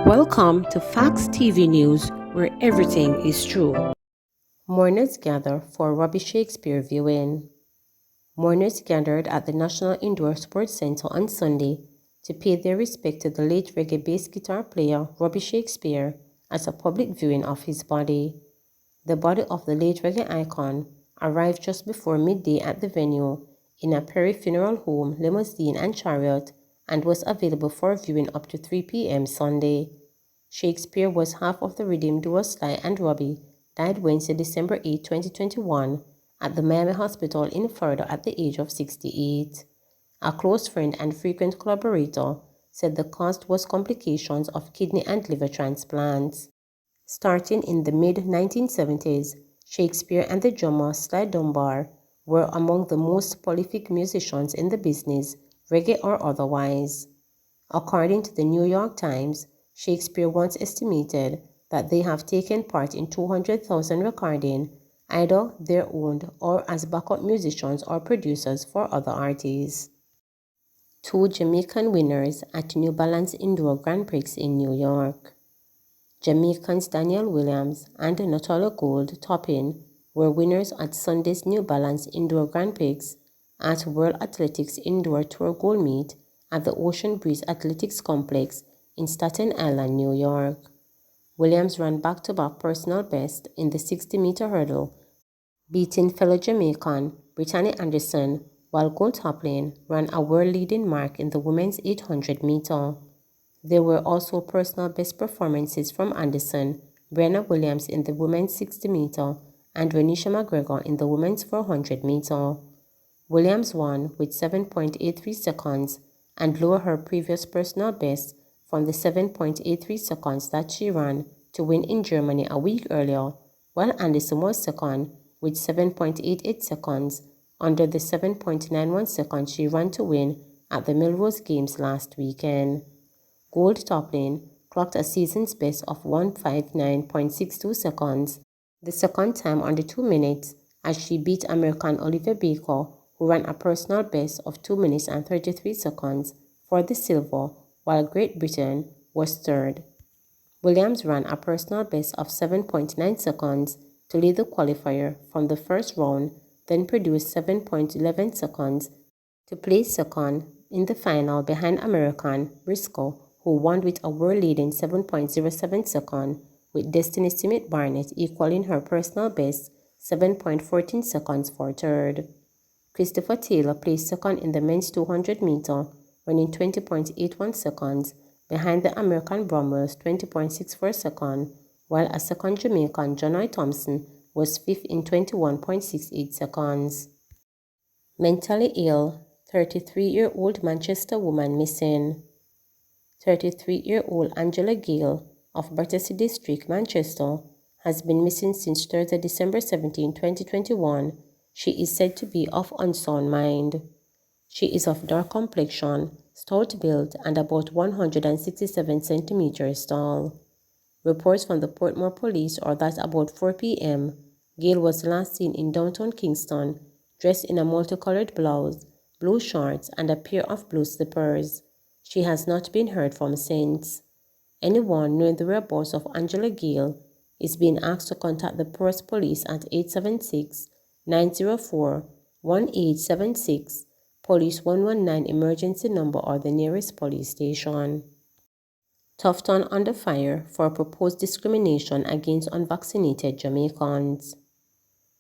Welcome to Facts TV News, where everything is true. Mourners gather for Robbie Shakespeare viewing. Mourners gathered at the National Indoor Sports Centre on Sunday to pay their respect to the late reggae bass guitar player Robbie Shakespeare as a public viewing of his body. The body of the late reggae icon arrived just before midday at the venue in a Perry Funeral Home limousine and chariot and was available for viewing up to 3 p.m. Sunday. Shakespeare was half of the rhythm duo Sly and Robbie, died Wednesday, December 8, 2021, at the Miami Hospital in Florida at the age of 68. A close friend and frequent collaborator said the cause was complications of kidney and liver transplants. Starting in the mid-1970s, Shakespeare and the drummer Sly Dunbar were among the most prolific musicians in the business, reggae or otherwise. According to the New York Times, Shakespeare once estimated that they have taken part in 200,000 recordings, either their own or as backup musicians or producers for other artists. Two Jamaican winners at New Balance Indoor Grand Prix in New York. Jamaicans Daniel Williams and Natalia Gold Toppin were winners at Sunday's New Balance Indoor Grand Prix at World Athletics Indoor Tour Gold Meet at the Ocean Breeze Athletics Complex in Staten Island, New York. Williams ran back-to-back personal best in the 60-meter hurdle, beating fellow Jamaican Brittany Anderson, while Gold Toppin ran a world-leading mark in the women's 800-meter. There were also personal best performances from Anderson, Brenna Williams in the women's 60-meter, and Renisha McGregor in the women's 400-meter. Williams won with 7.83 seconds and lowered her previous personal best from the 7.83 seconds that she ran to win in Germany a week earlier, while Anderson was second with 7.88 seconds under the 7.91 seconds she ran to win at the Melrose Games last weekend. Gold Toppin clocked a season's best of 159.62 seconds, the second time under 2 minutes, as she beat American Olivia Baker, who ran a personal best of 2 minutes and 33 seconds for the silver, while Great Britain was third. Williams ran a personal best of 7.9 seconds to lead the qualifier from the first round, then produced 7.11 seconds to place second in the final behind American Briscoe, who won with a world-leading 7.07 seconds, with Destiny Smith Barnett equaling her personal best 7.14 seconds for third. Christopher Taylor placed second in the men's 200-meter, running 20.81 seconds, behind the American Bromwell's 20.64 seconds, while a second Jamaican, John Thompson, was fifth in 21.68 seconds. Mentally ill, 33-year-old Manchester woman missing. 33-year-old Angela Gale of Battersea District, Manchester, has been missing since Thursday, December 17, 2021. She is said to be of unsound mind. She is of dark complexion, stout build, and about 167 centimeters tall. Reports from the Portmore Police are that about 4 p.m., Gale was last seen in downtown Kingston, dressed in a multicolored blouse, blue shorts, and a pair of blue slippers. She has not been heard from since. Anyone knowing the whereabouts of Angela Gale is being asked to contact the Perth Police at 876-904-1876, Police 119 emergency number, or the nearest police station. Tufton under fire for proposed discrimination against unvaccinated Jamaicans.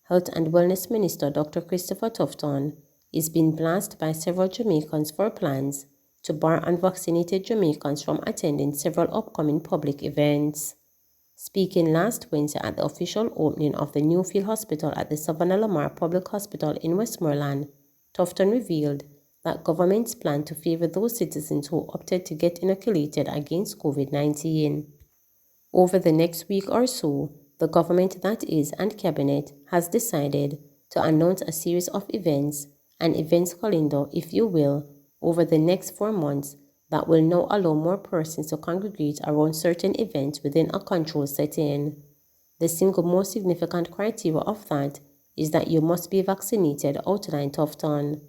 Health and Wellness Minister Dr. Christopher Tufton is being blasted by several Jamaicans for plans to bar unvaccinated Jamaicans from attending several upcoming public events. Speaking last Wednesday at the official opening of the new field hospital at the Savannah Lamar Public Hospital in Westmoreland, Tufton revealed that governments plan to favor those citizens who opted to get inoculated against COVID-19. Over the next week or so, the government, that is, and cabinet, has decided to announce a series of events, an events calendar, if you will, over the next 4 months that will now allow more persons to congregate around certain events within a controlled setting. The single most significant criteria of that is that you must be vaccinated, outlined Tufton.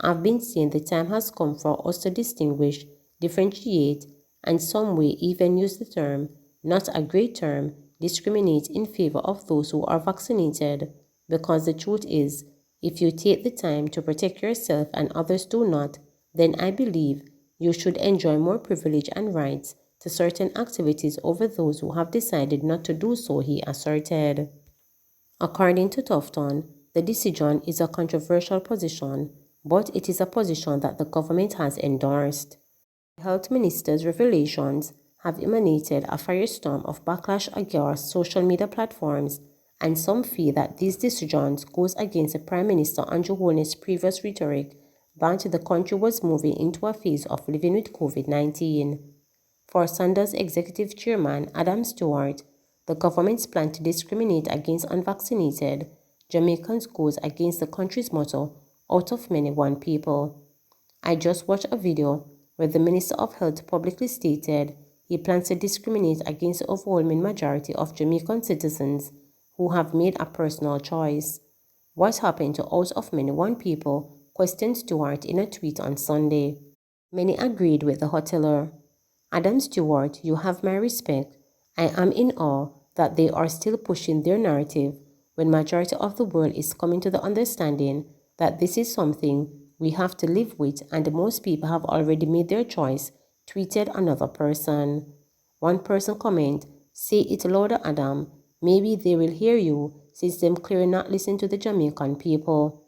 I've been saying the time has come for us to distinguish, differentiate, and some may even use the term, not a great term, discriminate in favor of those who are vaccinated, because the truth is, if you take the time to protect yourself and others do not, then I believe you should enjoy more privilege and rights to certain activities over those who have decided not to do so, he asserted. According to Tufton, the decision is a controversial position, but it is a position that the government has endorsed. The health minister's revelations have emanated a firestorm of backlash against social media platforms, and some fear that these decisions goes against the Prime Minister Andrew Holness's previous rhetoric that the country was moving into a phase of living with COVID-19. For Sanders Executive Chairman Adam Stewart, the government's plan to discriminate against unvaccinated Jamaicans goes against the country's motto, out of many one people. I just watched a video where the Minister of Health publicly stated he plans to discriminate against the overwhelming majority of Jamaican citizens who have made a personal choice. What happened to out of many one people? Questioned Stewart in a tweet on Sunday. Many agreed with the hotelier. Adam Stewart, you have my respect. I am in awe that they are still pushing their narrative when majority of the world is coming to the understanding that this is something we have to live with and most people have already made their choice, tweeted another person. One person comment, say it louder Adam, maybe they will hear you since them clearly not listen to the Jamaican people.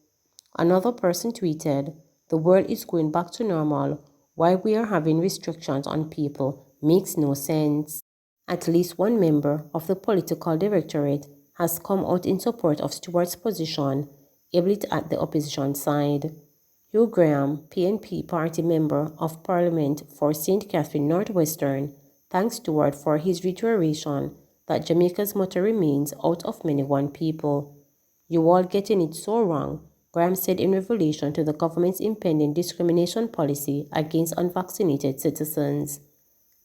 Another person tweeted, the world is going back to normal. Why we are having restrictions on people makes no sense. At least one member of the political directorate has come out in support of Stewart's position, ably at the opposition side. Hugh Graham, PNP party member of Parliament for St. Catherine Northwestern, thanks Stewart for his reiteration that Jamaica's motto remains out of many one people. You all getting it so wrong, Graham said in revelation to the government's impending discrimination policy against unvaccinated citizens.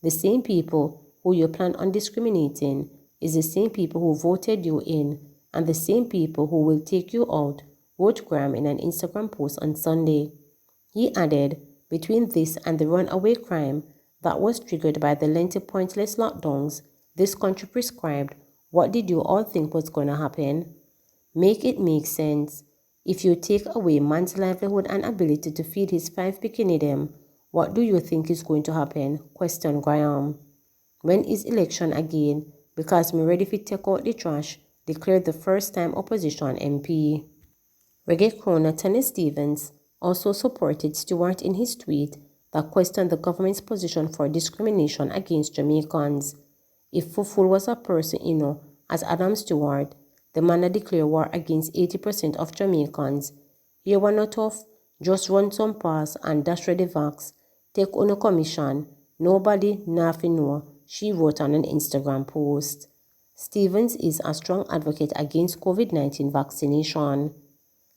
The same people who you plan on discriminating is the same people who voted you in and the same people who will take you out, wrote Graham in an Instagram post on Sunday. He added, between this and the runaway crime that was triggered by the lengthy pointless lockdowns this country prescribed, what did you all think was going to happen? Make it make sense. If you take away man's livelihood and ability to feed his 5 pikinidem, what do you think is going to happen? Questioned Graham. When is election again? Because me ready to take out the trash, declared the first-time opposition MP. Reggae crooner Tony Stevens also supported Stewart in his tweet that questioned the government's position for discrimination against Jamaicans. If Fuful was a person, as Adam Stewart, the man that declared war against 80% of Jamaicans. Here one not tough, just run some pass and dash ready vax. Take on a commission. Nobody nothing know, she wrote on an Instagram post. Stevens is a strong advocate against COVID-19 vaccination.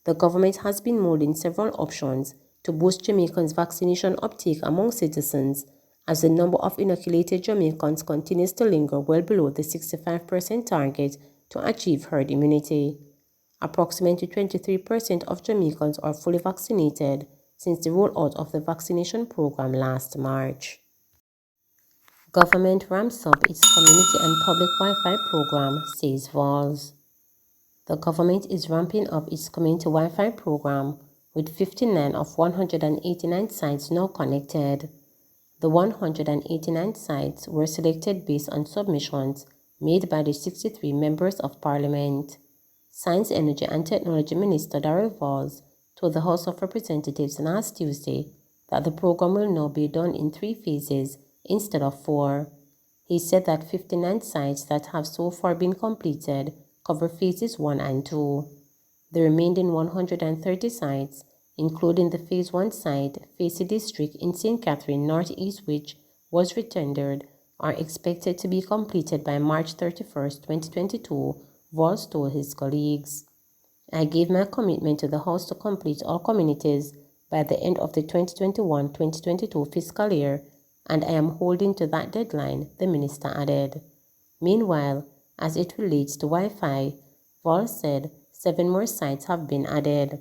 The government has been mulling several options to boost Jamaicans' vaccination uptake among citizens as the number of inoculated Jamaicans continues to linger well below the 65% target to achieve herd immunity. Approximately 23% of Jamaicans are fully vaccinated since the rollout of the vaccination program last March. Government ramps up its community and public Wi-Fi program, says Vols. The government is ramping up its community Wi-Fi program with 59 of 189 sites now connected. The 189 sites were selected based on submissions made by the 63 members of Parliament. Science, Energy and Technology Minister Darrell Vols told the House of Representatives last Tuesday that the program will now be done in 3 phases instead of 4. He said that 59 sites that have so far been completed cover phases 1 and 2. The remaining 130 sites, including the phase 1 site, Facey District in St. Catherine Northeast, which was retendered, are expected to be completed by March 31, 2022, Vols told his colleagues. I gave my commitment to the House to complete all communities by the end of the 2021-2022 fiscal year, and I am holding to that deadline, the minister added. Meanwhile, as it relates to Wi-Fi, Vols said 7 more sites have been added.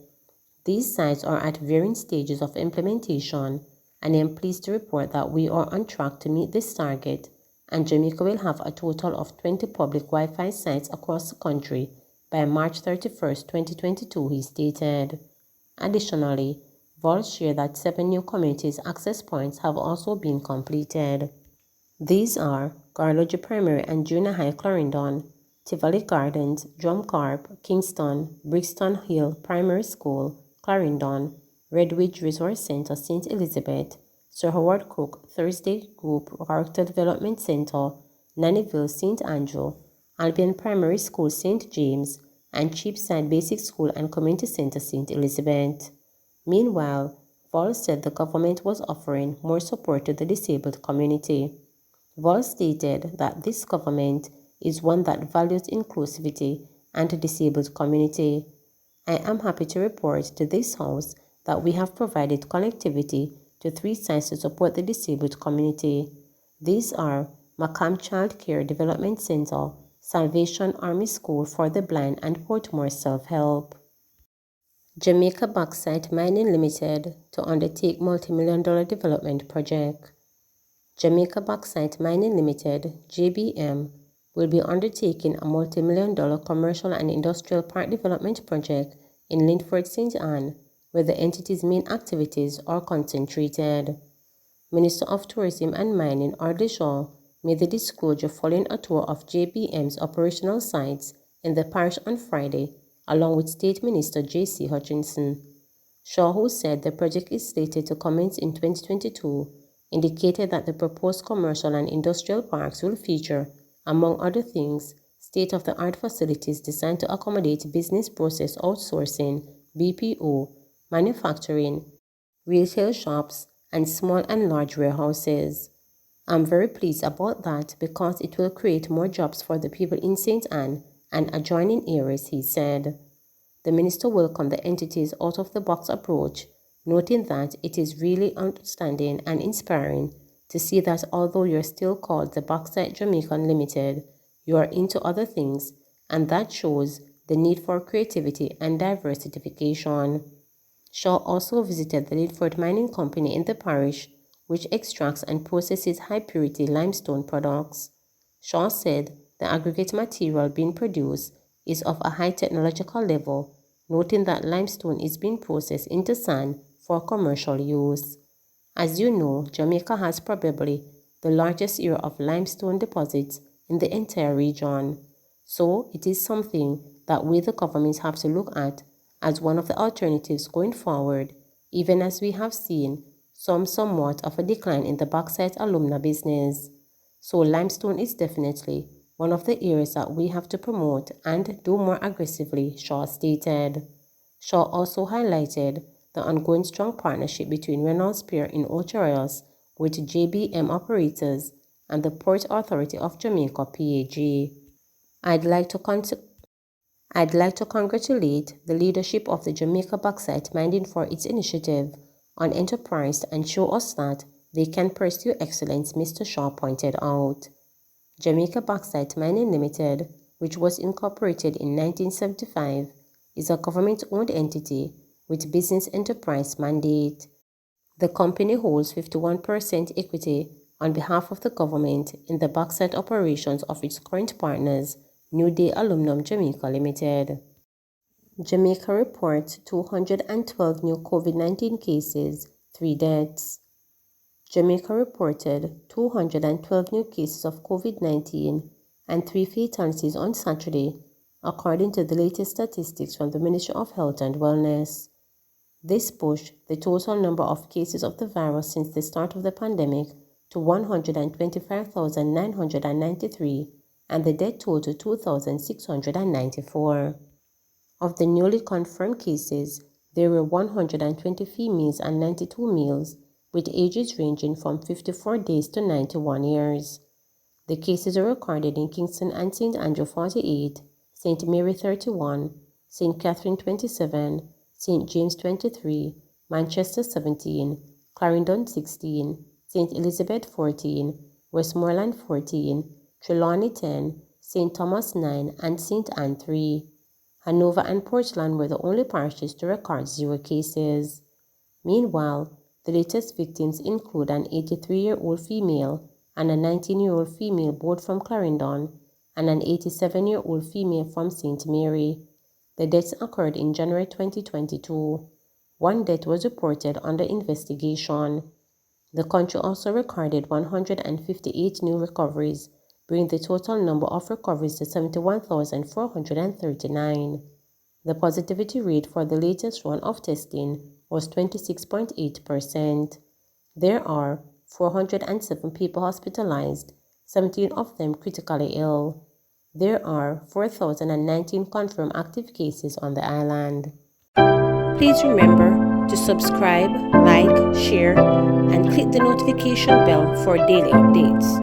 These sites are at varying stages of implementation, and I am pleased to report that we are on track to meet this target, and Jamaica will have a total of 20 public Wi-Fi sites across the country by March 31, 2022, he stated. Additionally, Vol shared that 7 new communities access points have also been completed. These are Garlogy Primary and Junior High Clarendon, Tivoli Gardens, Drumcarp, Kingston, Brixton Hill Primary School, Clarendon, Redwidge Resource Center, St. Elizabeth, Sir Howard Cook Thursday Group Character Development Center, Nannyville St. Andrew, Albion Primary School St. James, and Cheapside Basic School and Community Center St. Elizabeth. Meanwhile, Vol said the government was offering more support to the disabled community. Vol stated that this government is one that values inclusivity and the disabled community. I am happy to report to this House that we have provided connectivity to 3 sites to support the disabled community. These are Macam Child Care Development Center, Salvation Army School for the Blind, and Portmore Self-Help. Jamaica Bauxite Mining Limited to undertake multi-million-dollar development project. Jamaica Bauxite Mining Limited, JBM, will be undertaking a multi-million-dollar commercial and industrial park development project in Linford St. Anne, where the entity's main activities are concentrated. Minister of Tourism and Mining Ardley Shaw made the disclosure following a tour of JBM's operational sites in the parish on Friday, along with State Minister J.C. Hutchinson. Shaw, who said the project is slated to commence in 2022, indicated that the proposed commercial and industrial parks will feature, among other things, state-of-the-art facilities designed to accommodate business process outsourcing, BPO, manufacturing, retail shops, and small and large warehouses. I'm very pleased about that because it will create more jobs for the people in St. Anne and adjoining areas, he said. The minister welcomed the entity's out-of-the-box approach, noting that it is really outstanding and inspiring to see that although you're still called the Bauxite Jamaican Limited, you are into other things, and that shows the need for creativity and diversification. Shaw also visited the Lidford Mining Company in the parish, which extracts and processes high-purity limestone products. Shaw said the aggregate material being produced is of a high technological level, noting that limestone is being processed into sand for commercial use. As you know, Jamaica has probably the largest area of limestone deposits in the entire region. So it is something that we the government have to look at as one of the alternatives going forward, even as we have seen somewhat of a decline in the bauxite alumna business. So limestone is definitely one of the areas that we have to promote and do more aggressively, Shaw stated. Shaw also highlighted the ongoing strong partnership between Reynolds Pier in Ocho Rios with JBM operators and the Port Authority of Jamaica PAG. I'd like to congratulate the leadership of the Jamaica Bauxite Mining for its initiative on enterprise and show us that they can pursue excellence, Mr. Shaw pointed out. Jamaica Bauxite Mining Limited, which was incorporated in 1975, is a government-owned entity with business enterprise mandate. The company holds 51% equity on behalf of the government in the bauxite operations of its current partners, New Day Aluminum Jamaica Limited. Jamaica reports 212 new COVID-19 cases, 3 deaths. Jamaica reported 212 new cases of COVID-19 and 3 fatalities on Saturday, according to the latest statistics from the Ministry of Health and Wellness. This pushed the total number of cases of the virus since the start of the pandemic to 125,993 and the death toll to 2,694. Of the newly confirmed cases, there were 120 females and 92 males, with ages ranging from 54 days to 91 years. The cases are recorded in Kingston and St. Andrew 48, St. Mary 31, St. Catherine 27, St. James 23, Manchester 17, Clarendon 16, St. Elizabeth 14, Westmoreland 14, Trelawney 10, St. Thomas 9, and St. Anne 3. Hanover and Portland were the only parishes to record 0 cases. Meanwhile, The latest victims include an 83-year-old female and a 19-year-old female both from Clarendon and an 87-year-old female from St. Mary. The deaths occurred in January 2022. One death was reported under investigation. The country also recorded 158 new recoveries, bringing the total number of recoveries to 71,439. The positivity rate for the latest run of testing was 26.8%. There are 407 people hospitalized, 17 of them critically ill. There are 4,019 confirmed active cases on the island. Please remember to subscribe, like, share, and click the notification bell for daily updates.